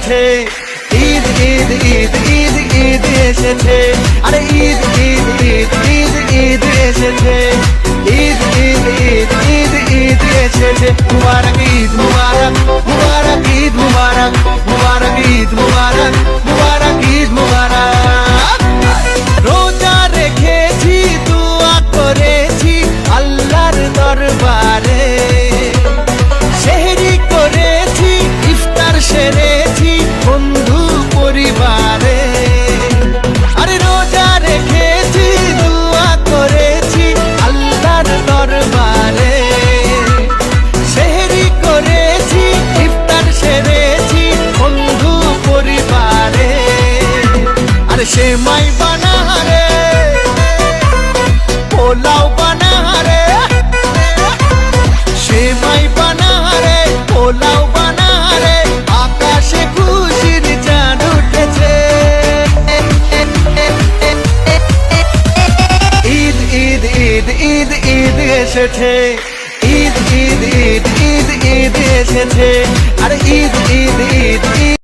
এসেছে, ঈদ ঈদ ঈদ ঈদ ঈদ এসেছে, আরে ঈদ ঈদ ঈদ ঈদ ঈদ এসেছে, ঈদ ঈদ ঈদ ঈদ ঈদ এসেছে। মুবারক ঈদ মুবারক, মুবারক ঈদ মুবারক, মুবারক ঈদ মুবারক, মুবারক ঈদ মুবারক। রোজা রেখেছি, দোয়া করেছি আল্লাহর দরবারে, সেহরি করেছি, ইফতার সেরেছি বন্ধু পরিবারে। আরে রোজা রেখেছি, দোয়া করেছি আল্লাহর দরবারে, সেহরি করেছি, ইফতার সেরেছি বন্ধু পরিবারে। আরে সেমাই বানাহারে, পোলাও বানাহারে, সেমাই বানাহারে, পোলাও বানাহারে, আকাশে খুশির চাঁদ উঠেছে। ঈদ ঈদ ঈদ ঈদ ঈদ এসেছে, ঈদ ঈদ ঈদ ঈদ ঈদ এসেছে, আর ঈদ ঈদ ঈদ ঈদ